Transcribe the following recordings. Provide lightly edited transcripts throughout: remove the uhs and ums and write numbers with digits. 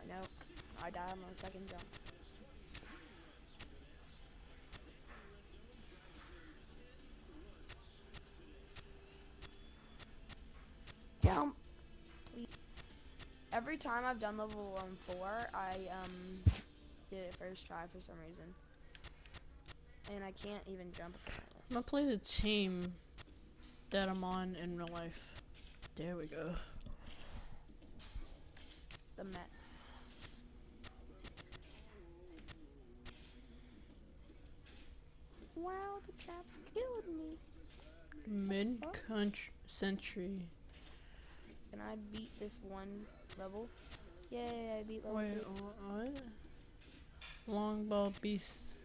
No. I died on the second jump. Jump! Please. Every time I've done level 4, I did it first try for some reason. And I can't even jump. I'm gonna play the team that I'm on in real life. There we go. The Mets. Wow, the trap's killing me. Mid-century. Can I beat this one level? Yay, I beat level 3. Wait, what? Longbow beast.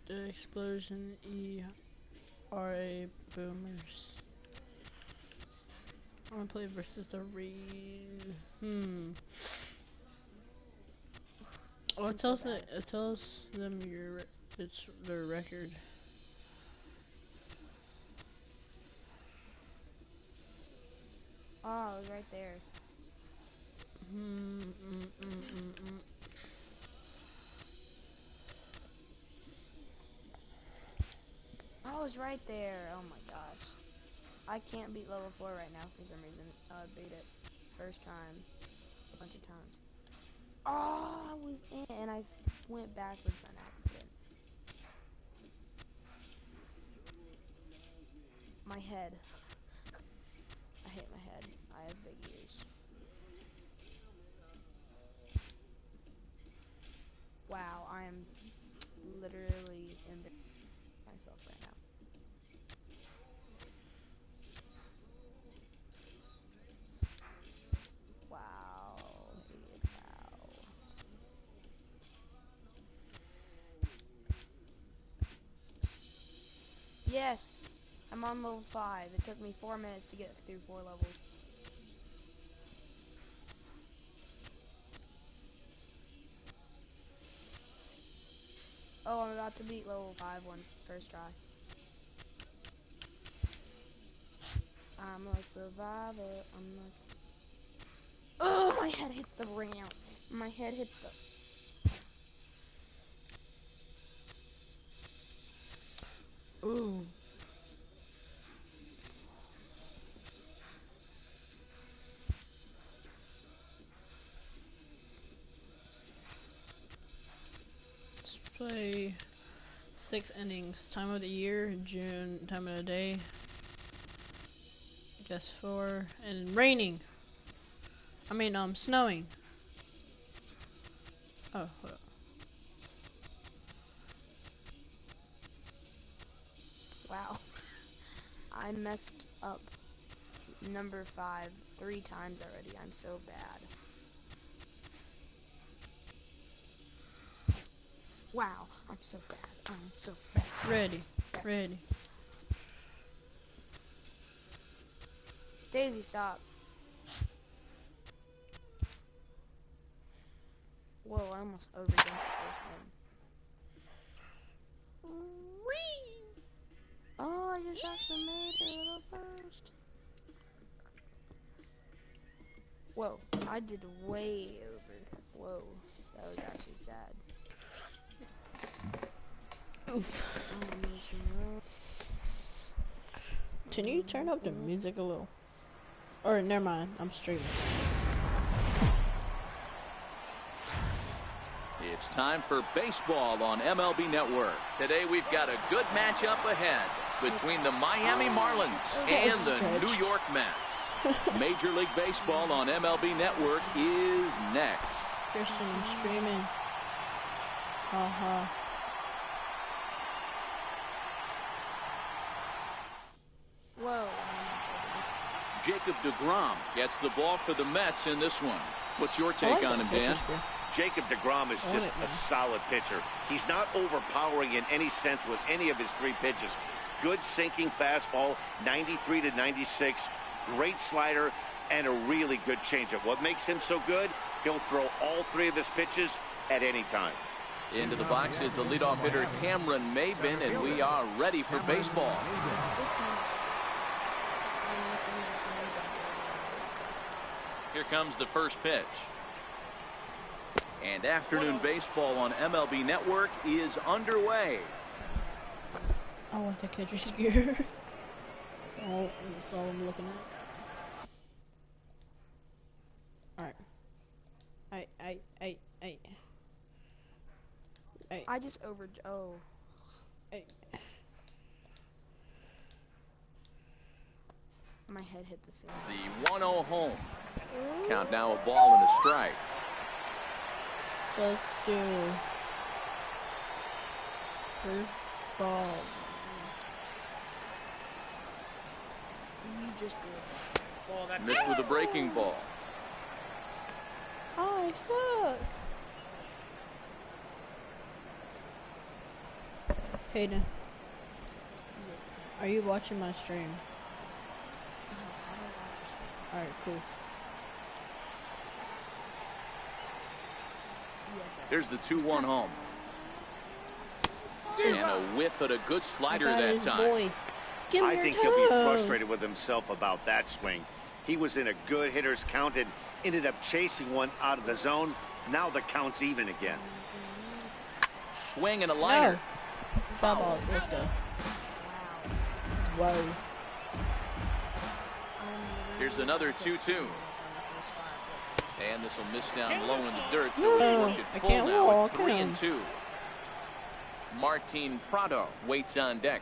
The explosion ERA boomers. I'm gonna play versus the Reed. Oh, it tells them it's their record. Oh, it was right there. Oh, it's right there. Oh my gosh. I can't beat level 4 right now for some reason. I beat it first time a bunch of times. Oh, I was in and I went backwards on accident. My head. I hit my head. I have big ears. Wow, I am literally embarrassing myself right now. Wow. Wow. Yes! I'm on level 5. It took me 4 minutes to get through 4 levels. Oh, I'm about to beat level 5 one first try. I'm a survivor. I'm not. Oh, my head hit the ramp. My head hit the. Ooh. Let's play 6 innings. Time of the year, June. Time of the day. Guess 4. And raining. I mean, snowing. Oh, hold up. Wow. I messed up number 5 3 times already. I'm so bad. Wow, I'm so bad. I'm so bad. Ready. Ready. Daisy, stop. Whoa, I almost overjumped the first one. Whee! Oh, I just actually made it a first. Whoa, I did way over. Whoa, that was actually sad. Oof. Can you turn up the music a little? Or never mind, I'm streaming. It's time for baseball on MLB Network. Today we've got a good matchup ahead between the Miami Marlins and the New York Mets. Major League Baseball on MLB Network is next. Christian, I'm streaming. Whoa. Jacob deGrom gets the ball for the Mets in this one. What's your take on him, Dan? Jacob deGrom is just a solid pitcher. He's not overpowering in any sense with any of his 3 pitches. Good sinking fastball, 93 to 96, great slider, and a really good changeup. What makes him so good? He'll throw all 3 of his pitches at any time. Into the box is the leadoff hitter Cameron Maybin, and we are ready for baseball. Here comes the first pitch. And afternoon baseball on MLB Network is underway. I want the catcher's gear. That's all I'm looking at. Alright. I just oh. My head hit the ceiling. The 1-0 home. Count now a ball and a strike. Let's do first ball. You just did. Missed with a breaking ball. I suck. Hayden, Yes. are you watching my stream? No, I don't watch your stream. Alright, cool. Yes, Here's the 2-1 home. And a whiff at a good slider that time. Boy. Give me I your think he'll be toes. frustrated with himself about that swing. He was in a good hitter's count and ended up chasing one out of the zone. Now the count's even again. Swing and a liner. No. Foul ball. Let's go. Wow. Whoa. Here's another 2-2. And this will miss down low in the dirt, so No, he's worked I it full can't now walk at 3 him. and 2. Martin Prado waits on deck.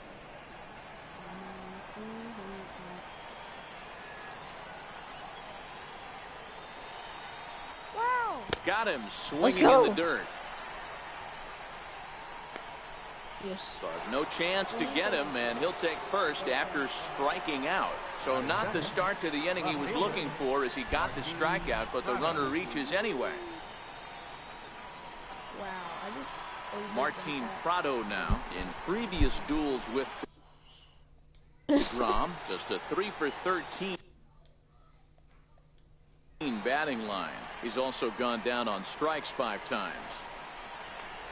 Wow. Got him swinging go. in the dirt. Yes. But no chance to get him, and he'll take first after striking out. So not the start to the inning he was looking for as he got the strikeout, but the runner reaches anyway. Wow. I just. Martin Prado now in previous duels with Grom, just a 3 for 13 batting line. He's also gone down on strikes 5 times.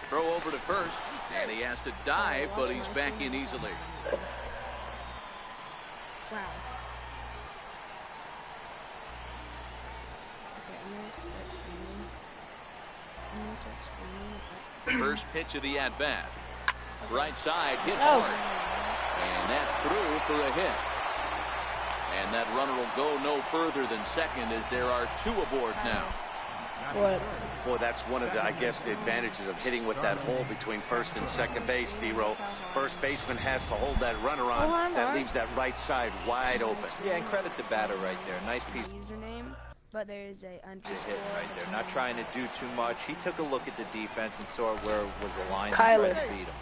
Throw over to first, and he has to dive, but he's back in easily. Wow. Okay, I'm gonna start screaming. First pitch of the at-bat. Right side, hit Oh. hard. And that's through for a hit. And that runner will go no further than second as there are 2 aboard now. What? Boy, that's one of the, I guess, the advantages of hitting with that hole between first and second base, D-Row. First baseman has to hold that runner on. Oh, I'm That not. leaves that right side wide open. Yeah, and credit to batter right there. Nice piece. Username, but there's a Just underscore hitting right there. Not between- trying to do too much. He took a look at the defense and saw where was the line Tyler. and tried to beat him.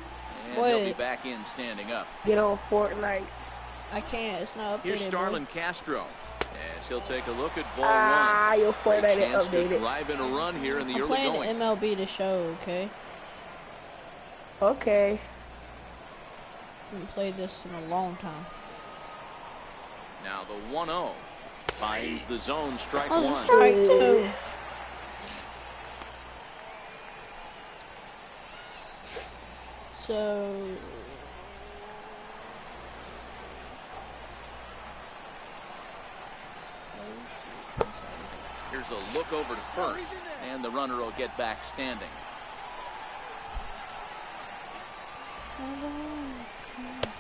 And he'll be Wait. back in standing up. Get on Fortnite. I can't. It's not updated. Here's boy. Starlin Castro as he'll take a look at ball Ah, your one. Fortnite Great ain't chance to updated. drive in a run here in the I'm early playing going. MLB The Show, okay? Okay. I haven't played this in a long time. Now the 1-0 finds the zone, strike Oh, one. strike 2. So Here's a look over to first, and the runner will get back standing.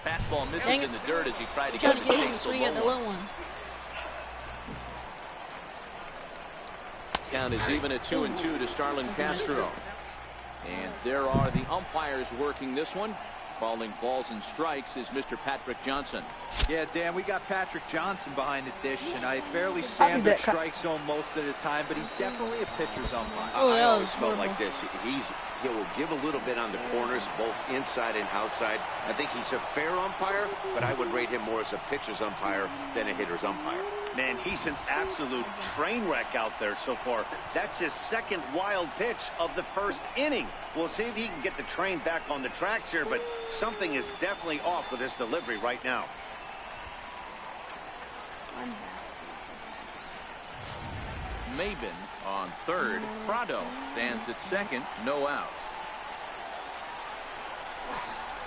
Fastball misses Dang it. in the dirt as he tried to trying get to him get to him to chase the swing at the low one. low ones. Count is even at 2-2 to Starlin Castro. And there are the umpires working this one. Calling balls and strikes is Mr. Patrick Johnson. Yeah, Dan, we got Patrick Johnson behind the dish, and I fairly standard that strike zone most of the time, but he's definitely a pitcher's umpire. Oh, I that always was felt horrible. like this. He will give a little bit on the corners, both inside and outside. I think he's a fair umpire, but I would rate him more as a pitcher's umpire than a hitter's umpire. Man, he's an absolute train wreck out there so far. That's his second wild pitch of the first inning. We'll see if he can get the train back on the tracks here, but something is definitely off with his delivery right now. I'm bad. Maben on third. Prado stands at second. No outs.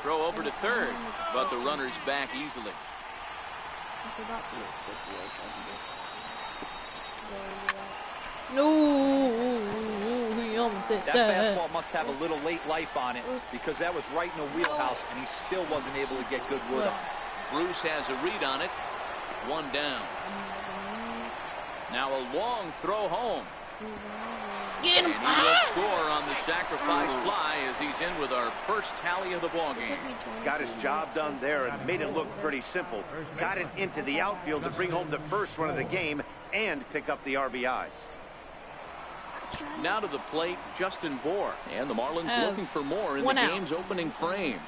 Throw over to third, but the runner's back easily. I forgot to get 6 of this. I can just go into that. No, he almost hit That that. fastball must have a little late life on it because that was right in the wheelhouse, and he still wasn't able to get good wood on it. Bruce has a read on it. One down. Now a long throw home. Get him! And he will score on the sacrifice fly as he's in with our first tally of the ball game. Got his job done there and made it look pretty simple. Got it into the outfield to bring home the first run of the game and pick up the RBI. Now to the plate, Justin Bohr. And the Marlins looking for more in the game's opening frame.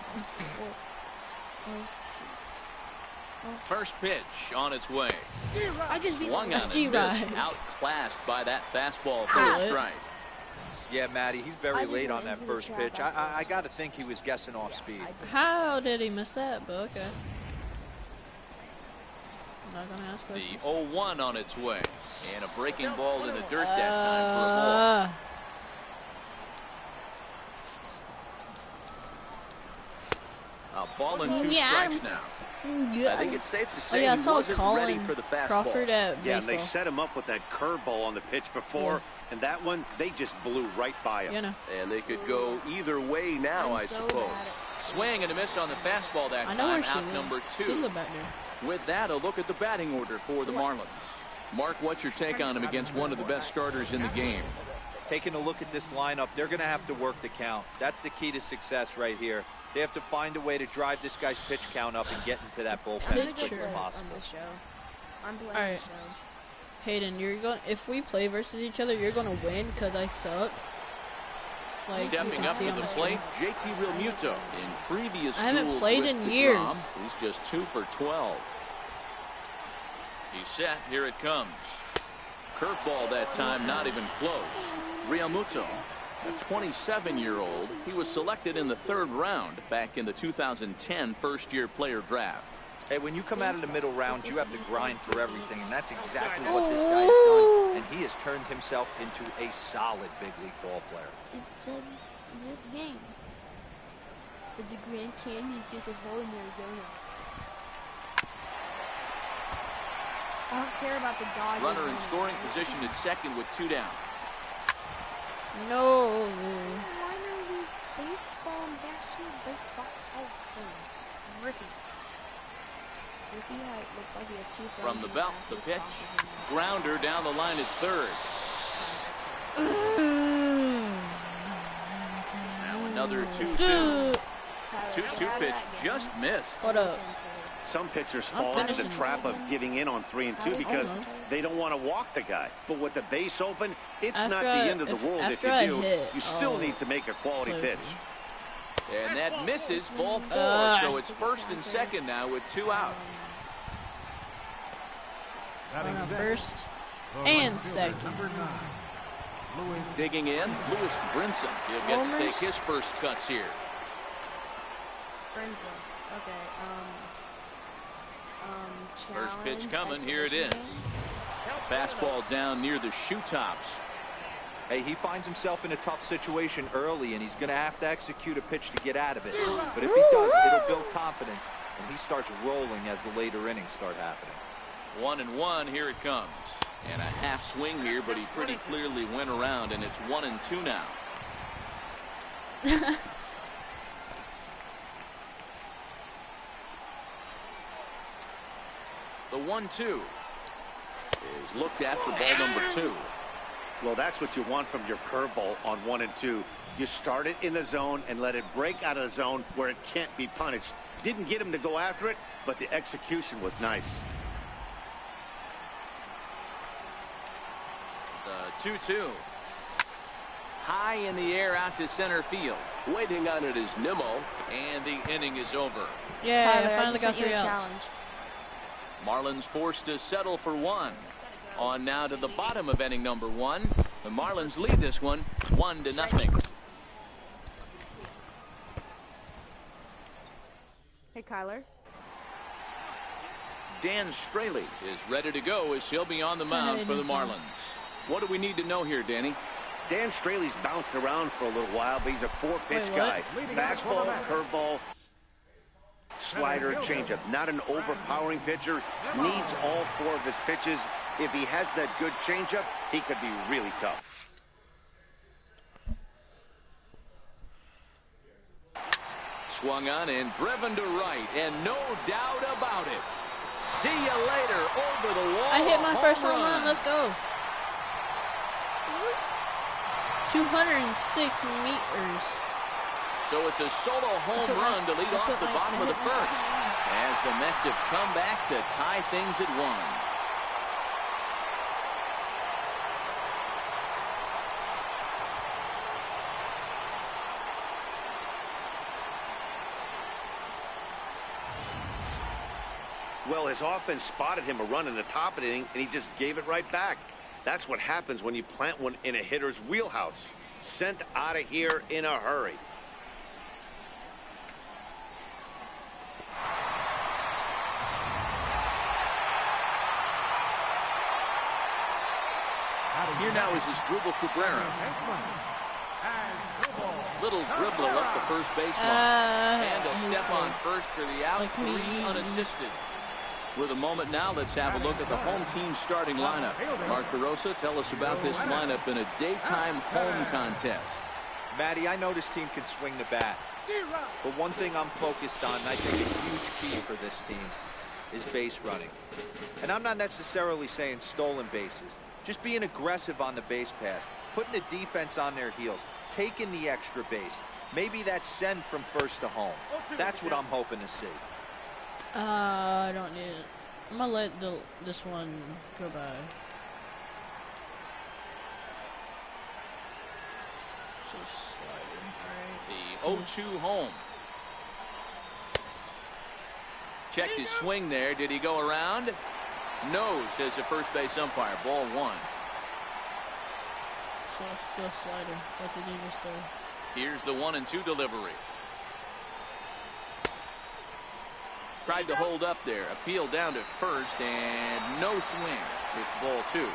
First pitch on its way. I just beat Swung on and missed, outclassed by that fastball for a strike. Yeah, Matty, he's very late on that first pitch. I got to think he was guessing off speed. How did he miss that? But okay. I'm not gonna ask questions. The 0-1 on its way. And a breaking ball in the dirt that time for a ball. A ball and 2 strikes now. I think it's safe to say he wasn't ready for the fastball. Crawford at yeah, baseball. and they set him up with that curveball on the pitch before, and that one, they just blew right by him. You know. And they could go either way now, I suppose. Swing and a miss on the fastball that time, out number 2. With that, a look at the batting order for the Marlins. Mark, what's your take on him against one of the best starters in the game? Taking a look at this lineup, they're going to have to work the count. That's the key to success right here. They have to find a way to drive this guy's pitch count up and get into that bullpen as quick as possible. I'm playing Alright. the show. Hayden, you're going. If we play versus each other, you're gonna win because I suck. Like, stepping up to the plate, JT Realmuto. In previous I haven't duels played with in the years. Drum, he's just 2 for 12. He's set. Here it comes. Curveball that time, not even close. Realmuto, a 27-year-old. He was selected in the 3rd round back in the 2010 first-year player draft. Hey, when you come out of the middle rounds, you have to grind for everything, and that's exactly what this guy has done. And he has turned himself into a solid big league ball player. This game. But the Grand Canyon is just a hole in Arizona. I don't care about the Dodgers. Runner in scoring position at second with 2 down. No. Minor league baseball, National Baseball Hall of Fame. Griffey. Looks like he has 2 friends. From the belt, the pitch. Grounder down the line at third. Now another 2-2. 2-2 pitch just missed. What up? Some pitchers fall into the trap of giving in on 3 and 2 because they don't want to walk the guy. But with the base open, it's not the end of the world if you do. You still need to make a quality pitch. And that misses, ball 4. So it's first and second now with 2 out. First and second. Digging in, Lewis Brinson. He'll get to take his first cuts here. Friends list. Okay. First pitch coming. Here it is. Fastball down near the shoe tops. Hey, he finds himself in a tough situation early, and he's going to have to execute a pitch to get out of it. But if he does, it'll build confidence, and he starts rolling as the later innings start happening. 1-1. Here it comes. And a half swing here, but he pretty clearly went around, and it's 1-2 now. The 1-2 is looked at for ball number 2. Well, that's what you want from your curveball on 1 and 2. You start it in the zone and let it break out of the zone where it can't be punished. Didn't get him to go after it, but the execution was nice. The 2-2. High in the air out to center field. Waiting on it is Nimmo, and the inning is over. Yeah, Tyler, I finally got 3 outs. Marlins forced to settle for 1. On now to the bottom of inning number 1. The Marlins lead this one 1-0. Hey, Kyler. Dan Straley is ready to go as he'll be on the mound for the Marlins. What do we need to know here, Danny? Dan Straley's bounced around for a little while, but he's a 4-pitch guy. Fastball, curveball, slider, changeup. Not an overpowering pitcher. Needs all 4 of his pitches If he has that good changeup, he could be really tough. Swung on and driven to right, and no doubt about it. See you later, over the wall. I hit my first home run. Let's go. 206 meters. So it's a solo home run to lead off the bottom of the first, as the Mets have come back to tie things at 1. Well, his offense spotted him a run in the top of the inning, and he just gave it right back. That's what happens when you plant one in a hitter's wheelhouse. Sent out of here in a hurry. Here now is his dribble Cabrera. Little dribbler up the first baseline. And a step on first for the out, 3 unassisted. With a moment now, let's have a look at the home team starting lineup. Mark DeRosa, tell us about this lineup in a daytime home contest. Matty, I know this team can swing the bat. But one thing I'm focused on, and I think a huge key for this team, is base running. And I'm not necessarily saying stolen bases. Just being aggressive on the base pass, putting the defense on their heels, taking the extra base. Maybe that's send from first to home. That's what I'm hoping to see. I don't need it. I'm gonna let this one go by. Just sliding. The 0-2 home. Checked his swing there. Did he go around? No, says the first base umpire. Ball 1. So still sliding. What did he just do? Here's the 1-2 delivery. Tried to hold up there. Appeal down to first, and no swing. It's ball 2.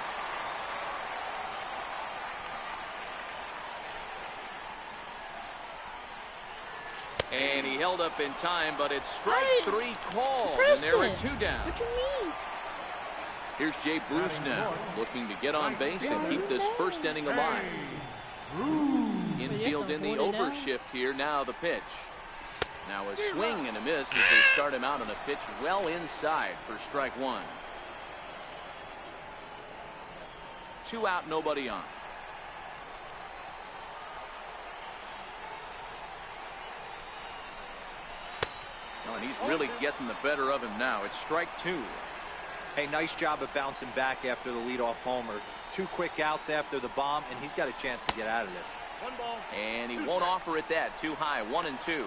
And he held up in time, but it's strike 3 called, and there are 2 down. What you mean? Here's Jay Bruce now, looking to get on base and keep this first inning alive. Infield in the overshift here. Now the pitch. Now a swing and a miss as they start him out on a pitch well inside for strike 1. 2 out, nobody on. Oh, and he's really getting the better of him now. It's strike 2. Hey, nice job of bouncing back after the leadoff homer. 2 quick outs after the bomb, and he's got a chance to get out of this. 1 ball. And he won't offer it that. Too high. 1-2.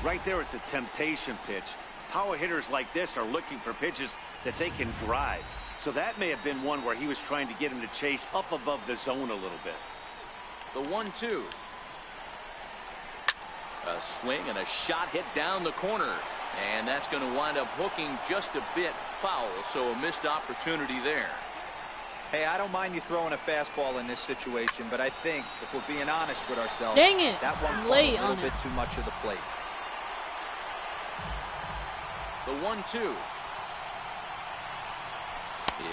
Right there is a temptation pitch. Power hitters like this are looking for pitches that they can drive. So that may have been one where he was trying to get him to chase up above the zone a little bit. The 1-2. A swing and a shot hit down the corner. And that's going to wind up hooking just a bit foul. So a missed opportunity there. Hey, I don't mind you throwing a fastball in this situation, but I think if we're being honest with ourselves, dang it, that one caught late a little on bit it. too much of the plate. The 1-2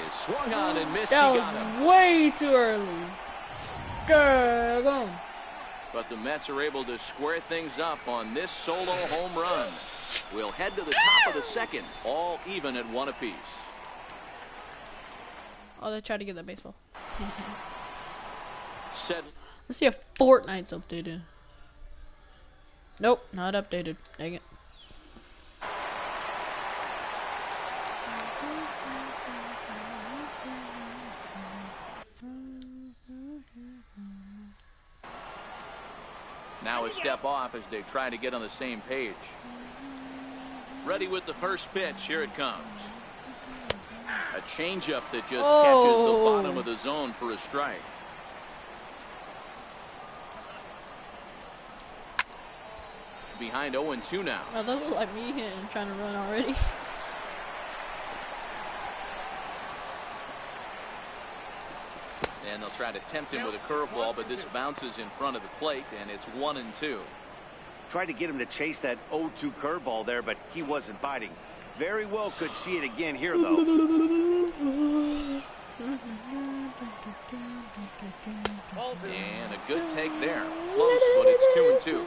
is swung on and missed. That He got him. was way too early. Go. But the Mets are able to square things up on this solo home run. We'll head to the top of the second, all even at 1 apiece. Oh, they tried to get that baseball. Set. Let's see if Fortnite's updated. Nope, not updated. Dang it. Now a step off as they try to get on the same page. Ready with the first pitch. Here it comes. A changeup that just catches the bottom of the zone for a strike. Behind 0-2 now. Oh, that looked like me hitting, trying to run already. And they'll try to tempt him with a curveball, but this bounces in front of the plate, and it's 1-2. Tried to get him to chase that 0-2 curveball there, but he wasn't biting. Very well could see it again here, though. And a good take there. Close, but it's 2-2.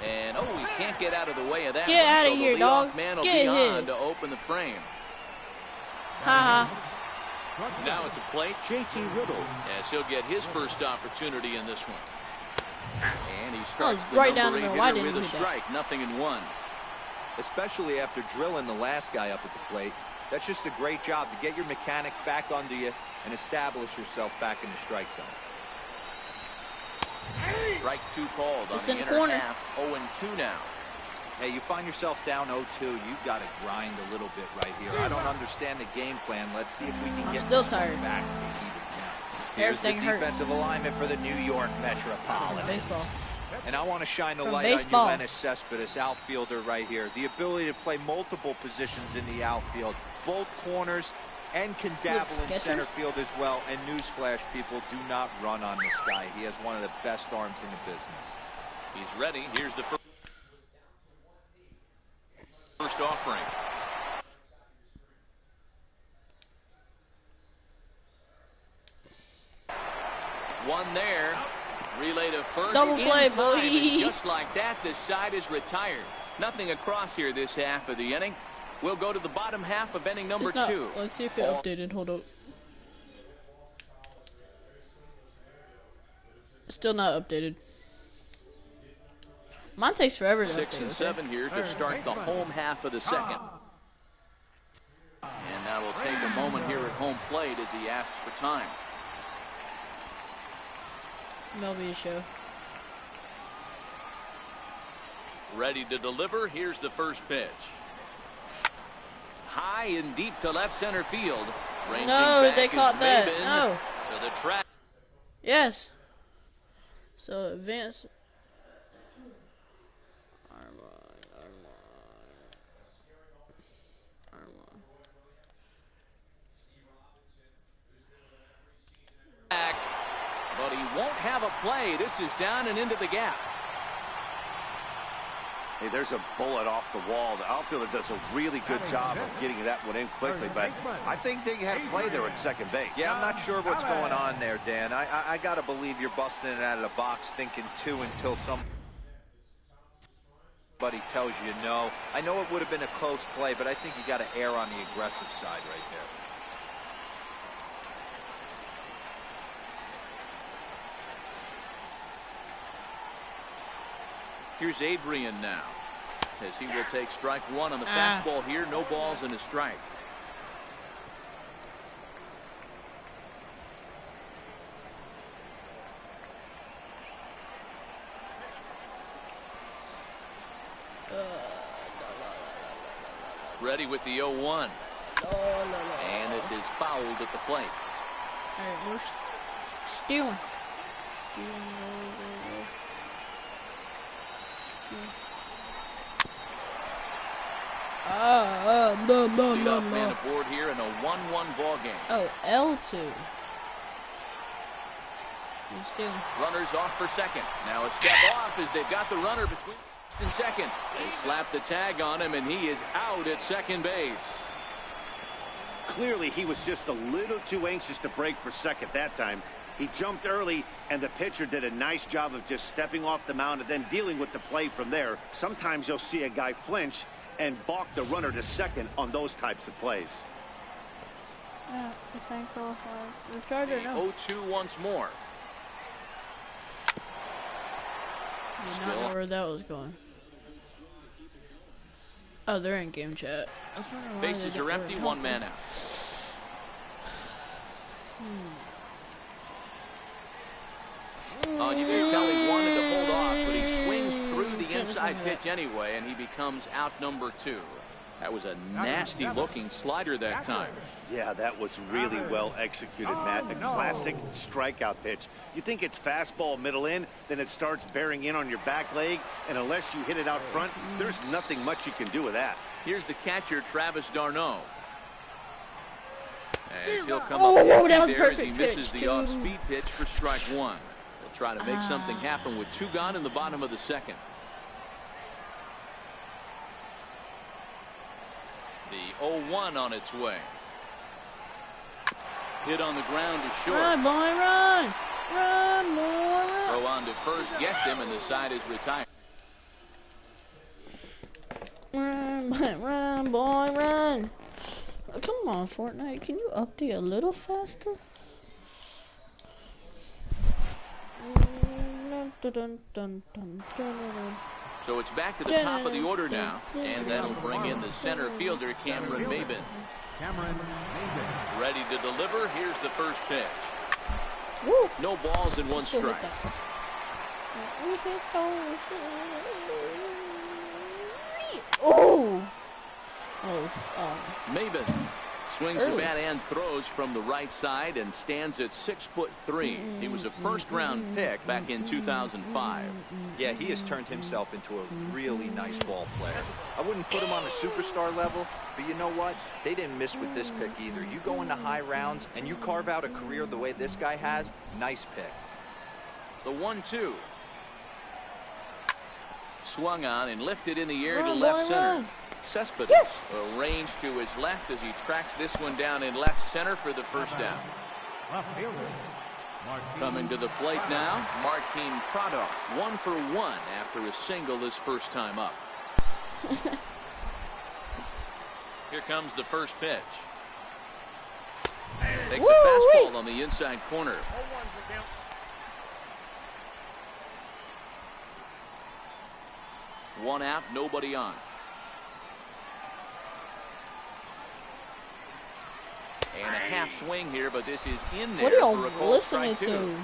And, oh, he can't get out of the way of that. Get out of so here, the dog. leadoff man will Get be on hit. to open the frame. Haha. Now at the plate, JT Riddle, as he'll get his first opportunity in this one. And he starts the right down number the 8 middle. Why hitter didn't with a he do strike, 0-1. Especially after drilling the last guy up at the plate. That's just a great job to get your mechanics back under you and establish yourself back in the strike zone. Strike 2 called on It's the in the inner corner. half, 0-2 now. Hey, you find yourself down 0-2, you've got to grind a little bit right here. I don't understand the game plan. Let's see if we can get still this one tired. back to even count. Here's the Everything hurts. defensive alignment for the New York Metropolitans. Baseball. And I want to shine the From light baseball. on Yoenis Cespedes, outfielder right here. The ability to play multiple positions in the outfield, both corners, and can dabble in Skechers? center field as well. And newsflash, people, do not run on this guy. He has one of the best arms in the business. He's ready. Here's the first offering. One there. Relay to first. Double play, in time. And boy. just like that, this side is retired. Nothing across here this half of the inning. We'll go to the bottom half of inning number It's not. 2. Let's see if it updated. Hold up. Still not updated. Mine takes forever to 6 update, and okay? 7 here to start the home half of the second. And that will take a moment here at home plate as he asks for time. MLB show. Ready to deliver. Here's the first pitch. High and deep to left center field. Ranging No, back they is caught that. Maben No. to the track. Yes. So advance. But he won't have a play. This is down and into the gap. Hey, there's a bullet off the wall. The outfielder does a really good job of getting that one in quickly, but I think they had a play there at second base. Yeah, I'm not sure what's going on there, Dan. I got to believe you're busting it out of the box thinking 2 until somebody tells you no. I know it would have been a close play, but I think you got to err on the aggressive side right there. Here's Adrian now, as he will take strike 1 on the fastball here. No balls and a strike. Ready with the 0-1. And this is fouled at the plate. Alright, we're stealing. Leadoff man aboard here in a 1-1 ball game. Oh, L2. He's stealing. Runners off for second. Now a step off as they've got the runner between first and second. They slap the tag on him, and he is out at second base. Clearly, he was just a little too anxious to break for second that time. He jumped early, and the pitcher did a nice job of just stepping off the mound and then dealing with the play from there. Sometimes you'll see a guy flinch and balk the runner to second on those types of plays. Be thankful for the Charger. No. 0-2 once more. I did not know where that was going. Oh, they're in game chat. I was wondering why they Bases didn't are empty, really one help man me. out. You can tell he wanted to hold off, but he swings through the inside pitch anyway, and he becomes out number 2. That was a nasty-looking slider that time. Yeah, that was really well executed, Matt. A classic strikeout pitch. You think it's fastball middle in, then it starts bearing in on your back leg, and unless you hit it out front, there's nothing much you can do with that. Here's the catcher, Travis d'Arnaud. As he'll come Oh, up that empty was there as he perfect misses pitch, the too. off-speed pitch for strike 1. He'll try to make something happen with 2 gone in the bottom of the second. 0-1 on its way. Hit on the ground to short. Run, boy, run! Run, boy, run! Throw on to first gets him, and the side is retired. Run, boy, run! Oh, come on, Fortnite. Can you update a little faster? So it's back to the top of the order now, and that'll bring in the center fielder, Cameron Maben. Ready to deliver. Here's the first pitch. Woo. No balls and one strike. Oh! Maben swings the bat and throws from the right side and stands at 6'3". He was a first-round pick back in 2005. Yeah, he has turned himself into a really nice ball player. I wouldn't put him on a superstar level, but you know what? They didn't miss with this pick either. You go into high rounds and you carve out a career the way this guy has, nice pick. The 1-2. Swung on and lifted in the air to left center. Cespedes arranged to his left as he tracks this one down in left center for the first down. Coming to the plate now, Martin Prado, 1 for 1 after a single his first time up. Here comes the first pitch. Takes a fastball on the inside corner. One out, nobody on. And a half swing here, but this is in there for a called strike two.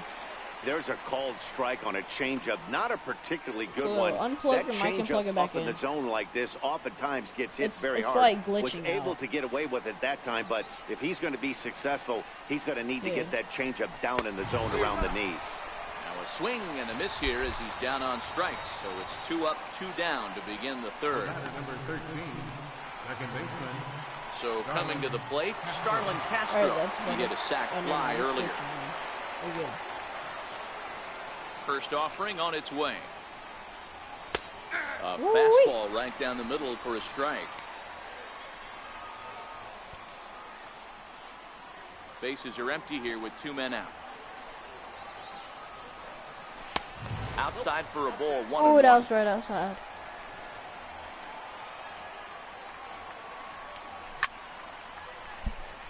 There's a called strike on a changeup, not a particularly good one. Unplug that your mic and plug it back in the zone like this oftentimes gets hit very hard. It's like glitching. Was able to get away with it that time, but if he's going to be successful, he's going to need to get that changeup down in the zone around the knees. Now a swing and a miss here as he's down on strikes, so it's 2 up, 2 down to begin the third. Number 13, second baseman. So coming to the plate, Starlin Castro. He hit a sac fly earlier. First offering on its way. A fastball right down the middle for a strike. Bases are empty here with 2 men out. Outside for a ball, 1-1. Oh, that was right outside.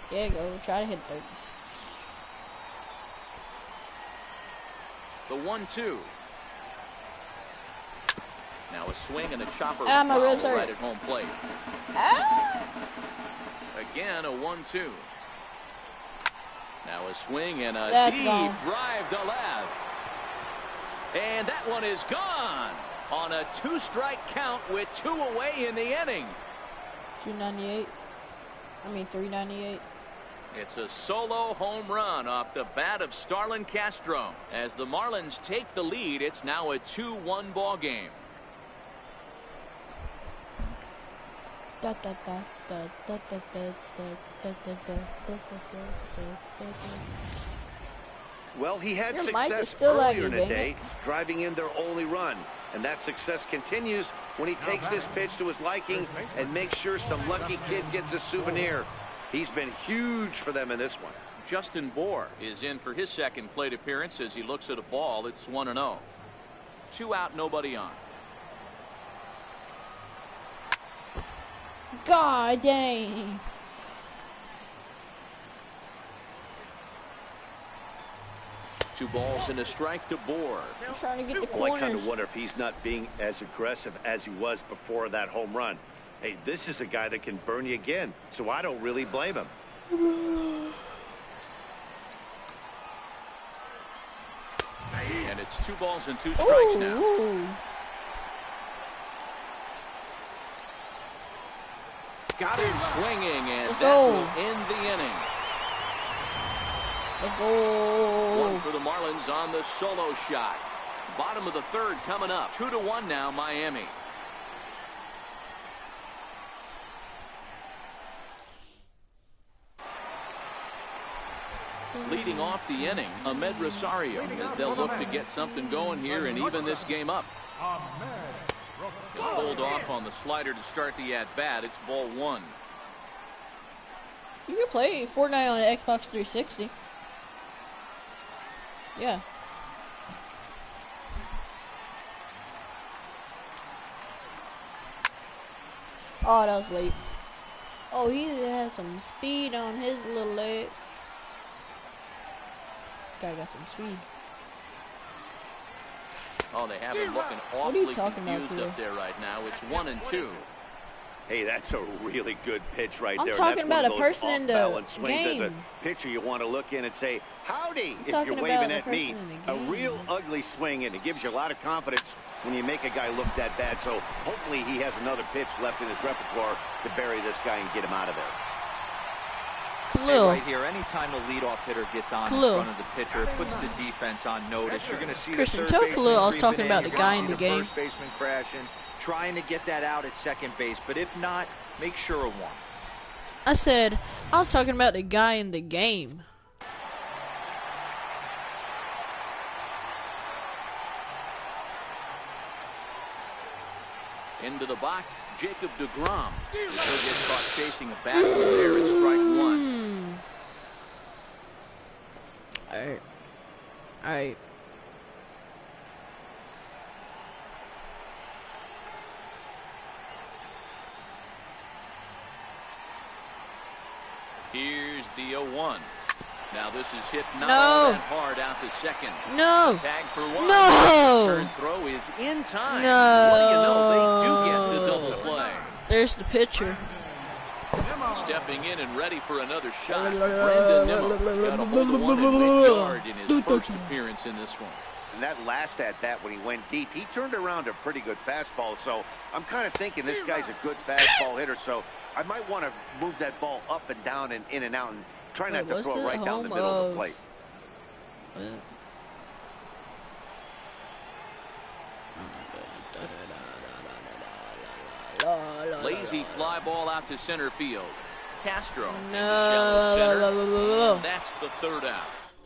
There you go. Try to hit those. The 1-2. Now a swing and a chopper my ribs hurt. right at home plate. Again, a 1-2. Now a swing and a deep drive to left. And that one is gone on a 2-strike count with 2 away in the inning. 398. It's a solo home run off the bat of Starlin Castro. As the Marlins take the lead, it's now a 2-1 ball game. Well, he had Your mic is success still earlier in lagging, the day, driving in their only run. And that success continues when he takes this pitch to his liking and makes sure some lucky kid gets a souvenir. He's been huge for them in this one. Justin Bohr is in for his second plate appearance as he looks at a ball. It's 1-0. 2 out, nobody on. God dang. Two balls and a strike to Bohr. I'm trying to get the Well, I corners. kind of wonder if he's not being as aggressive as he was before that home run. Hey, this is a guy that can burn you again, so I don't really blame him. And it's 2 balls and 2 strikes now. Got him swinging, and that will end the inning. Let's go. 1 for the Marlins on the solo shot. Bottom of the third coming up. 2-1 now, Miami. Leading off the inning, Ahmed Rosario, as they'll look to get something going here and even this game up. He'll hold off on the slider to start the at-bat. It's ball 1. You can play Fortnite on Xbox 360. Yeah. Oh, that was late. Oh, he has some speed on his little leg. Guy got some speed. Oh, they have him looking What are you awfully talking about, confused Kuro? up there right now. It's 1-2. Hey, that's a really good pitch right I'm there. talking That's about one a of those person in the off-balance swings. game. As a pitcher, you want to look in and say, howdy, if talking you're about waving the at me. person in the A game. real ugly swing, and it gives you a lot of confidence when you make a guy look that bad. So hopefully he has another pitch left in his repertoire to bury this guy and get him out of there. Hey, right here, anytime the leadoff hitter gets on in Khalil. front of the pitcher, it puts the defense on notice. You're going to see Christian, the tell third baseman Khalil I was creeping talking in. about You're the gonna guy see in the the game. first baseman crashing, trying to get that out at second base. But if not, make sure of one. I said, I was talking about the guy in the game. Into the box, Jacob deGrom. He'll get caught chasing a batsman there at strike one. Alright. Here's the 0-1. Now this is hit not No. all that hard out to second. No. Tag for one. No. Turn throw is in time. No. What do you know? They do get the double play. There's the pitcher. Stepping in and ready for another shot. Brandon Nimmo got a hold of one in mid-yard in his first appearance in this one. And that last at-bat when he went deep, he turned around a pretty good fastball. So I'm kind of thinking this guy's a good fastball hitter. So I might want to move that ball up and down and in and out and try not to throw it right down the middle of the plate. Lazy fly ball out to center field. Castro in the shallow center. And that's the third out.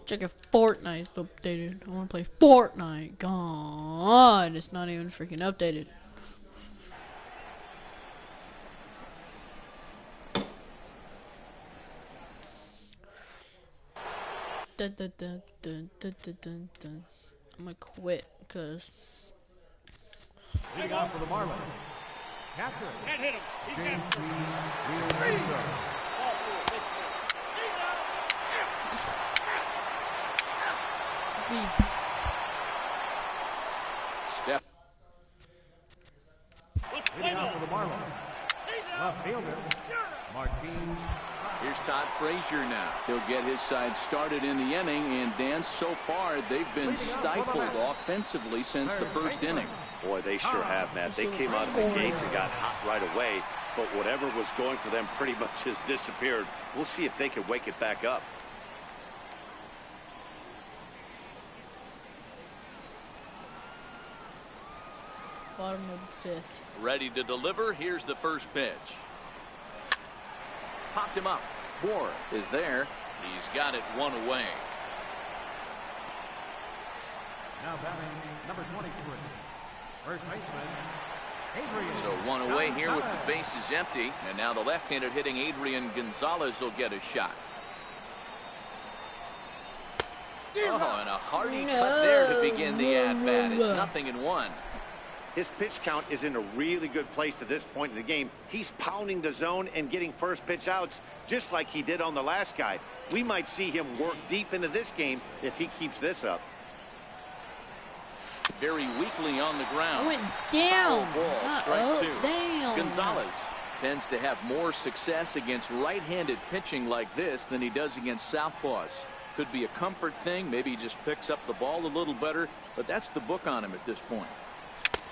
Check if Fortnite's updated. I want to play Fortnite. God, it's not even freaking updated. Dun, dun, dun, dun, dun, dun, dun, dun. I'm gonna quit because Leading off for the Marlins. Catcher. Can't hit him. He's got Step. Leading off for the Marlins. Left fielder. Martine. Here's Todd Frazier now. He'll get his side started in the inning, and Dan, so far they've been stifled offensively since the first inning. Boy, they sure have, Matt. They came out of the gates and got hot right away, but whatever was going for them pretty much has disappeared. We'll see if they can wake it back up. bottom of the fifth. Ready to deliver. Here's the first pitch. Popped him up. Moore is there. He's got it one away. Now batting number 23. First baseman, Adrian. So one away here with the bases empty. And now the left-handed hitting Adrian Gonzalez will get a shot. Oh, and a hearty cut there to begin the at-bat. It's 0-1. His pitch count is in a really good place at this point in the game. He's pounding the zone and getting first pitch outs just like he did on the last guy. We might see him work deep into this game if he keeps this up. Very weakly on the ground. I went down. Foul ball, strike two. Down. Gonzalez tends to have more success against right-handed pitching like this than he does against southpaws. Could be a comfort thing. Maybe he just picks up the ball a little better, but that's the book on him at this point.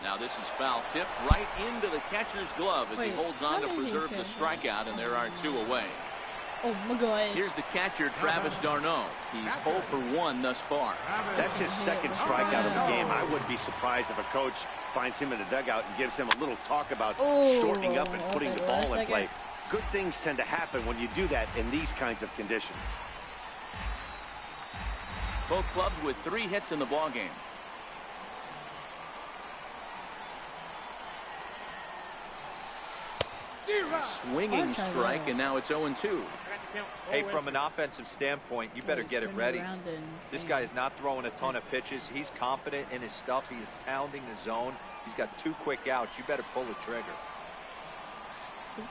Now this is foul tipped right into the catcher's glove as he holds on to preserve the strikeout, and there are two away. Oh my God. Here's the catcher, Travis d'Arnaud. He's 0 for 1 thus far. That's his second strikeout of the game. I wouldn't be surprised if a coach finds him in the dugout and gives him a little talk about shortening up and putting the ball in play. Good things tend to happen when you do that in these kinds of conditions. Both clubs with 3 hits in the ballgame. Swinging strike, and now it's 0-2. Hey, from an offensive standpoint, you better get it ready. This guy is not throwing a ton of pitches. He's confident in his stuff. He is pounding the zone. He's got 2 quick outs. You better pull the trigger.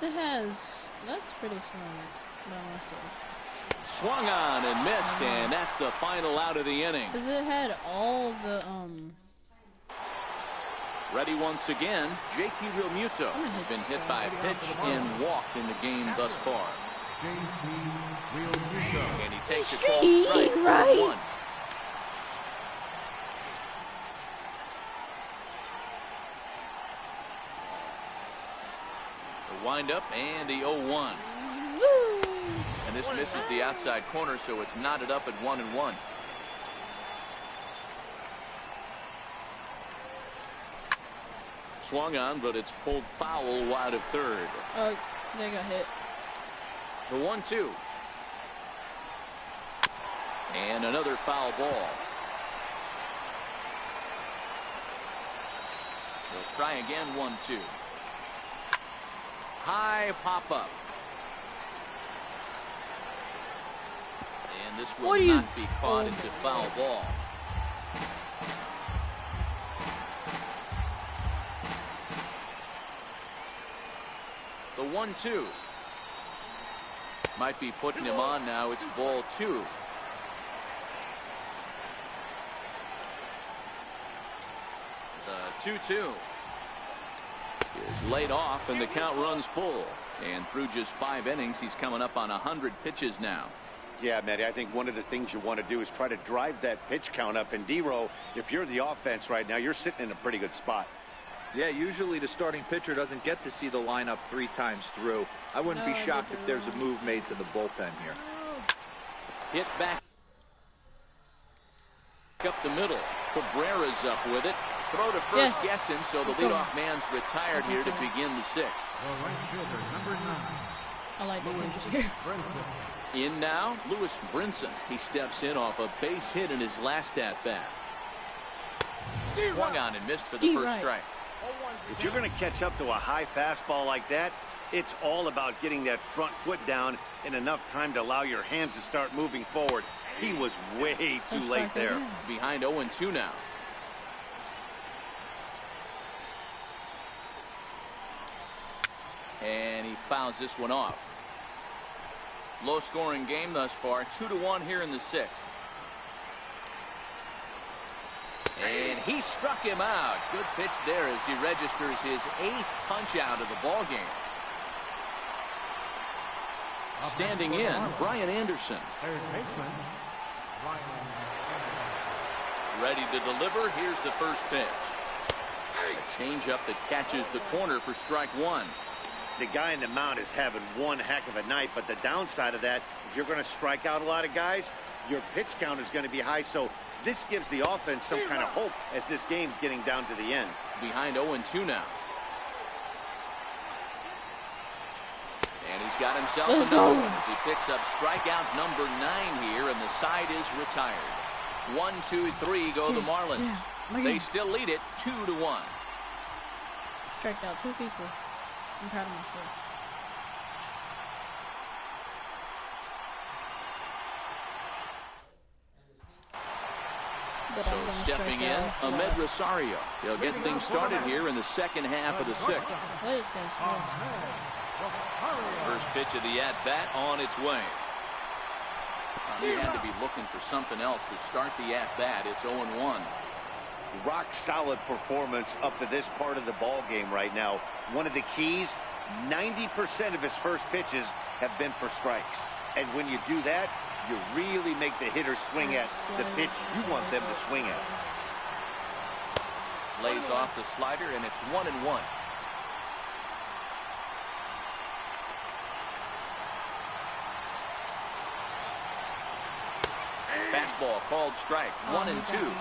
That's pretty smart by myself. Swung on and missed, and that's the final out of the inning. Because it had all the, Ready once again, JT Realmuto has been hit by a pitch and walked in the game thus far. And he takes a cold strike. Right. The windup and the 0-1. And this misses the outside corner, so it's knotted up at 1-1. Swung on, but it's pulled foul wide of third. They got hit. The 1-2. And another foul ball. They'll try again, 1-2. High pop up. And this will not be caught. It's a foul ball. The 1-2. Might be putting him on now. It's ball 2. The 2-2 is laid off, and the count runs full. And through just 5 innings, he's coming up on 100 pitches now. Yeah, Matty, I think one of the things you want to do is try to drive that pitch count up. And D-Row, if you're the offense right now, you're sitting in a pretty good spot. Yeah, usually the starting pitcher doesn't get to see the lineup 3 times through. I wouldn't be shocked if there's a move made to the bullpen here. Hit back up the middle. Cabrera's up with it. Throw to first, guessing, so the leadoff man's retired here to begin the 6th. I like the pitches here. In now, Lewis Brinson. He steps in off a base hit in his last at-bat. Swung on and missed for the first strike. If you're going to catch up to a high fastball like that, it's all about getting that front foot down in enough time to allow your hands to start moving forward. He was way too late there. Behind 0-2 now. And he fouls this one off. Low scoring game thus far. 2-1 here in the 6th. And he struck him out. Good pitch there as he registers his 8th punch out of the ball game. Standing in, Brian Anderson. Ready to deliver. Here's the first pitch. A changeup that catches the corner for strike 1. The guy in the mound is having one heck of a night, but the downside of that, if you're going to strike out a lot of guys, your pitch count is going to be high. So this gives the offense some kind of hope as this game's getting down to the end. Behind 0-2 now. And he's got himself another one as he picks up strikeout number 9 here, and the side is retired. 1, 2, 3 go the Marlins. They still lead it 2-1. Striked out 2 people. I'm proud of myself. So stepping in, Ahmed Rosario. They'll get things started here in the second half of the 6th. First pitch of the at-bat on its way. He had to be looking for something else to start the at-bat. It's 0-1. Rock solid performance up to this part of the ball game right now. One of the keys, 90% of his first pitches have been for strikes. And when you do that, you really make the hitter swing at the pitch you want them to swing at. Lays off the slider, and it's 1-1. Fastball called strike. 1-2.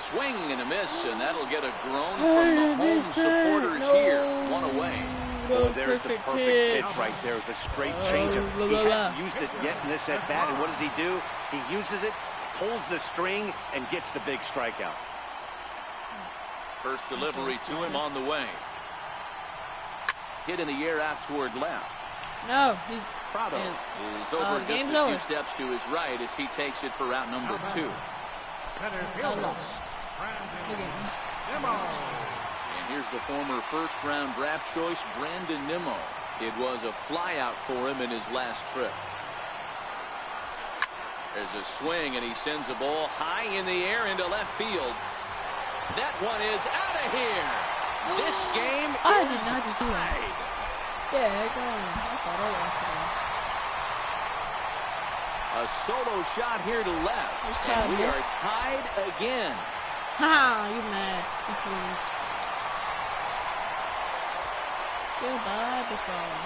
Swing and a miss, and that'll get a groan from the home supporters here. 1 away. Oh, there's the perfect pitch right there. The straight changeup. He hasn't used it yet in this at bat, and what does he do? He uses it, pulls the string, and gets the big strikeout. First delivery to him on the way. Hit in the air out toward left. No, he's Prado is over just game's a over. few steps to his right as he takes it for route number 2. Center I fielder. lost. The game. Nimmo. And here's the former first-round draft choice, Brandon Nimmo. It was a flyout for him in his last trip. There's a swing, and he sends a ball high in the air into left field. That one is out of here. This game I is did not do that. tied. Yeah, I thought I lost it. A solo shot here to left, Let's try and we it. are tied again. Ha! You mad? It's winning. Goodbye, baseball.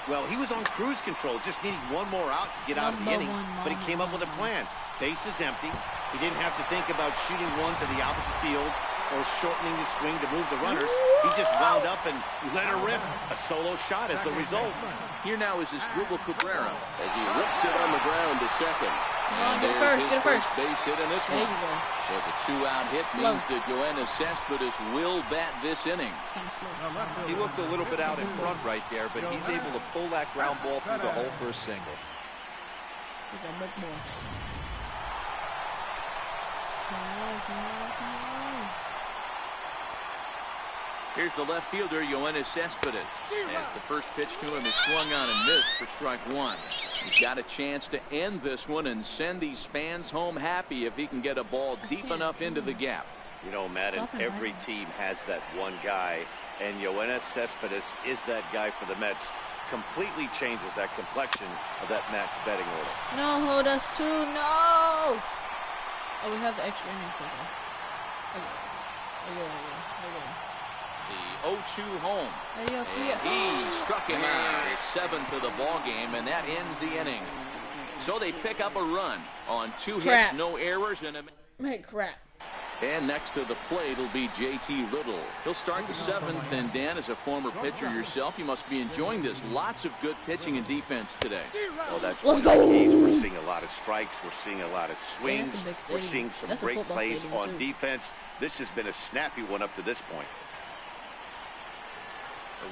Well, he was on cruise control, just needing one more out to get out of the Number inning, one but he came up with a plan. Base is empty. He didn't have to think about shooting one to the opposite field or shortening the swing to move the runners. He just wound up and let her rip. A solo shot is the result. Here now is Asdrubal Cabrera as he rips it on the ground to second. Come on, And get it there's first, his get it first. base hit in this There one. you go. So the 2-out hit Slow. means that Yoenis Cespedes will bat this inning. Kind of slow. The left fielder. He looked a little bit out in front right there, but he's able to pull that ground ball through the hole for a single. He's a big boy. Come on, come on, come on. Here's the left fielder, Yoenis Cespedes. As the first pitch to him is swung on and missed for strike 1. He's got a chance to end this one and send these fans home happy if he can get a ball deep enough into the gap. You know, Madden, Stop it, every Mike. team has that one guy, and Yoenis Cespedes is that guy for the Mets. Completely changes that complexion of that Mets betting order. No, hold us too. No. Oh, we have the extra innings for that. Okay. The 0-2 home. Hurry up, hurry And up. he struck him out. His 7th of the ball game, and that ends the inning. So they pick up a run on 2 Crap. hits, no errors, Man, crap. and next to the plate will be J.T. Little. He'll start the 7th, and Dan, as a former pitcher yourself, you must be enjoying this. Lots of good pitching and defense today. Well, that's Let's one of the go. keys. We're seeing a lot of strikes. We're seeing a lot of swings. that's a big We're stadium. seeing some That's a great football plays stadium, on too. defense. This has been a snappy one up to this point.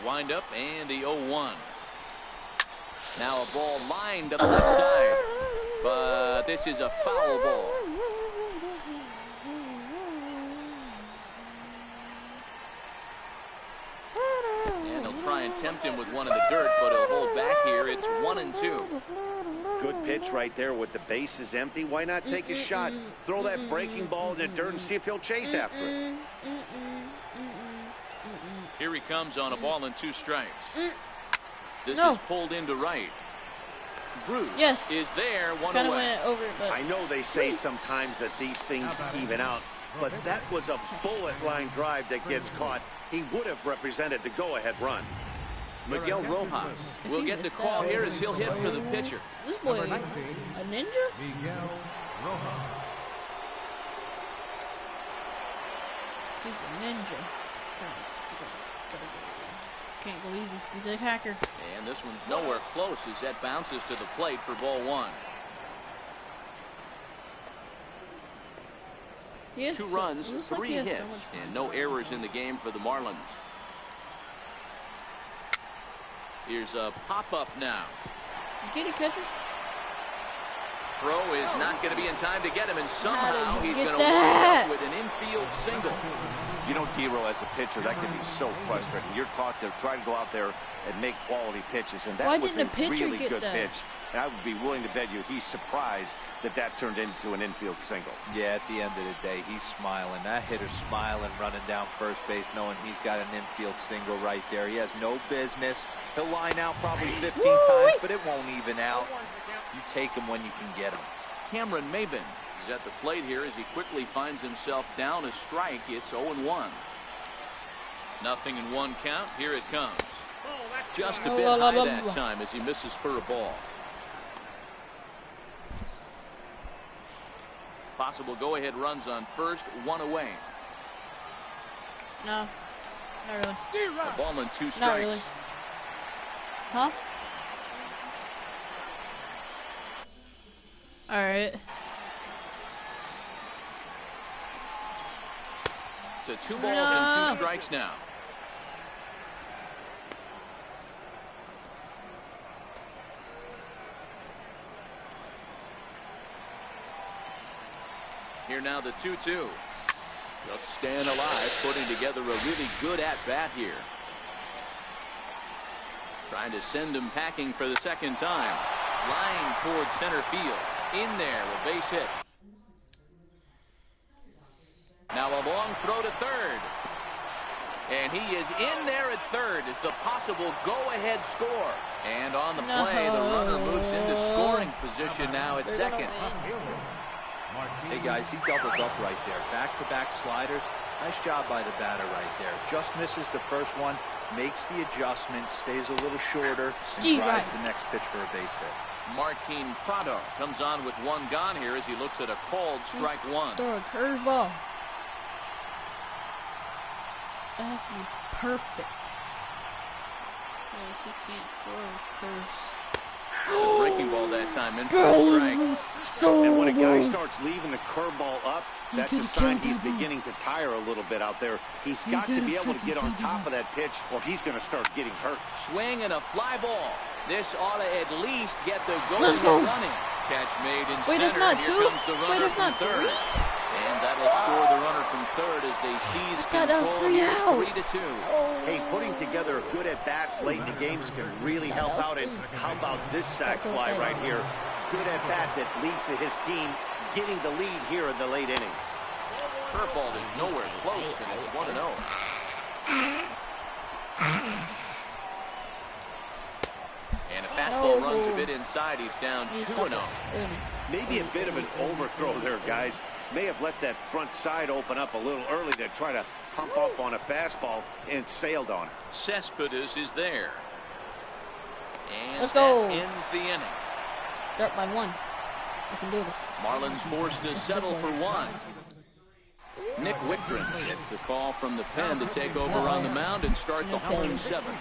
The windup and the 0-1. Now a ball lined to the left side, but this is a foul ball. And he'll try and tempt him with one in the dirt, but he'll hold back here. It's 1-2. Good pitch right there with the bases empty. Why not take a shot? Throw that breaking ball in the dirt and see if he'll chase after it. Here he comes on a ball and 2 strikes. This No. is pulled into right. Bruce Yes. is there, one Kind of away. went over, but I know they say sometimes that these things even out, but that was a bullet line drive that gets caught. He would have represented the go-ahead run. Miguel Rojas If will he get the missed call that, here as he'll hit for the pitcher. this boy, Number 19. a ninja? Miguel Rojas. He's a ninja. Can't go easy. He's a hacker. And this one's nowhere close as that bounces to the plate for ball 1. He has 2 so- runs, he looks like 3 he has so hits, much fun. and no errors in the game for the Marlins. Here's a pop-up now. Get it, catcher. Throw is not going to be in time to get him, and somehow How did he he's get going to wind that? up with an infield single. You know, D-Row, as a pitcher, that can be so frustrating. You're taught to try to go out there and make quality pitches, and that Why was didn't a the pitcher really get good that? pitch. And I would be willing to bet you he's surprised that that turned into an infield single. Yeah, at the end of the day, he's smiling. That hitter's smiling, running down first base, knowing he's got an infield single right there. He has no business. He'll line out probably 15 times, but it won't even out. You take him when you can get him. Cameron Maben is at the plate here as he quickly finds himself down a strike. It's 0-1. Nothing in 1 count. Here it comes. Just a bit high that time as he misses for a ball. Possible go-ahead runs on first, 1 away. No, not really. A ball and 2 strikes. Not really. Huh? Alright. So 2 balls and 2 strikes now. Here now the 2-2. Just staying alive, putting together a really good at-bat here. Trying to send him packing for the second time. Flying towards center field. In there, a base hit. Now a long throw to third. And he is in there at third as the possible go-ahead score. And on the play, the runner moves into scoring position now at second. Hey guys, he doubled up right there. Back-to-back sliders. Nice job by the batter right there. Just misses the first one, makes the adjustment, stays a little shorter, and drives the next pitch for a base hit. Martin Prado comes on with 1 gone here as he looks at a called strike 1. Throw a curveball. That has to be perfect. Yes, he can't throw curves. The breaking ball that time in for a strike. And when a guy starts leaving the curveball up, that's a sign he's beginning to tire a little bit out there. He's got to be able to get on top of that pitch or he's going to start getting hurt. Swing and a fly ball. This ought to at least get the go running. Catch made in Wait, center. that's not Here 2? comes the runner Wait, that's not from third. 3? And that'll score the runner from third as they seize That was control 3 here, outs. 3-2. Hey, putting together good at-bats late in the games can really help out. And how about this sac fly right here? Good at-bat that leads to his team getting the lead here in the late innings. Curveball is nowhere close, and it's 1-0. And a fastball runs a bit inside. He's down 2-0. Maybe a bit of an overthrow there, guys. May have let that front side open up a little early to try to pump up on a fastball and sailed on it. Cespedes is there. And Let's go. that ends the inning. They're up by 1. I can do this. Marlins forced to settle for 1. Nick Wickren gets the call from the pen to take over on the mound and start the home 7.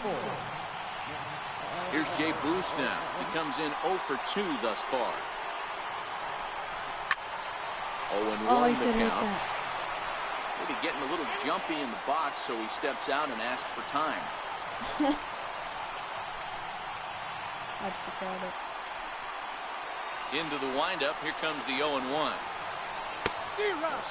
Here's Jay Bruce now. He comes in 0 for 2 thus far. 0-1 the count. Maybe getting a little jumpy in the box, so he steps out and asks for time. Into the windup. Here comes the 0-1.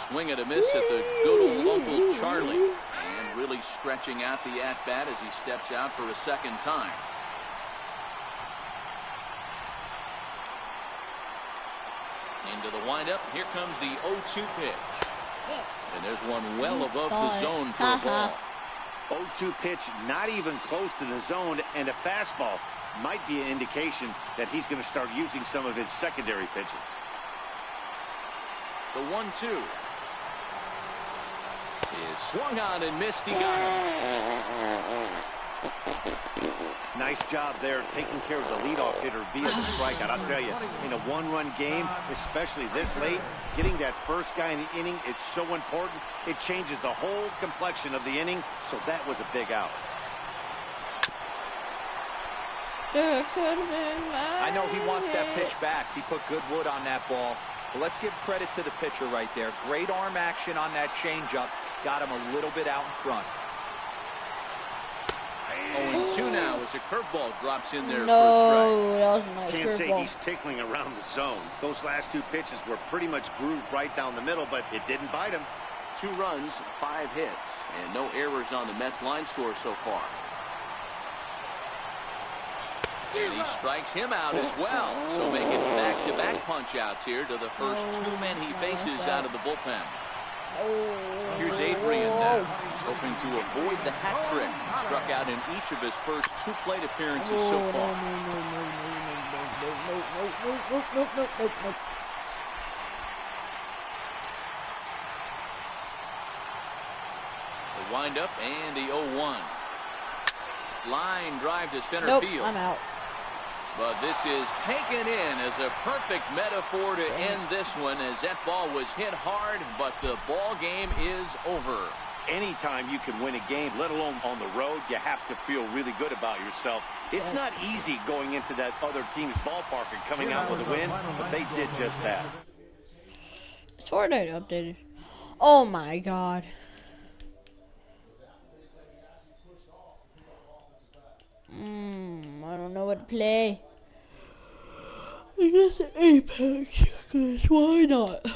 Swing and a miss at the good old local Charlie. And really stretching out the at-bat as he steps out for a second time. Into the windup. Here comes the 0-2 pitch. And there's one well above the zone for a ball. 0-2 pitch, not even close to the zone, and a fastball might be an indication that he's going to start using some of his secondary pitches. The 1-2 is swung on and missed. He got him. Nice job there, taking care of the leadoff hitter via the strikeout. I'll tell you, in a 1-run game, especially this late, getting that first guy in the inning is so important. It changes the whole complexion of the inning, so that was a big out. I know he wants that pitch back. He put good wood on that ball. But let's give credit to the pitcher right there. Great arm action on that changeup. Got him a little bit out in front. 0-2 now as a curveball drops in there for a No, that was a nice Can't say curveball. he's tickling around the zone. Those last 2 pitches were pretty much grooved right down the middle, but it didn't bite him. 2 runs, 5 hits, and no errors on the Mets line score so far. And he strikes him out as well. So making back-to-back punch-outs here to the first 2 men he faces out of the bullpen. Here's Adrian now, hoping to avoid the hat trick. He struck out in each of his first 2 plate appearances so far. The windup and the 0-1. Line drive to center field. I'm out. But this is taken in as a perfect metaphor to end this one, as that ball was hit hard, but the ball game is over. Anytime you can win a game, let alone on the road, you have to feel really good about yourself. It's not easy going into that other team's ballpark and coming out with a win, but they did just that. Is Fortnite updated? Oh my god. I don't know what to play. I guess Apex, cause why not?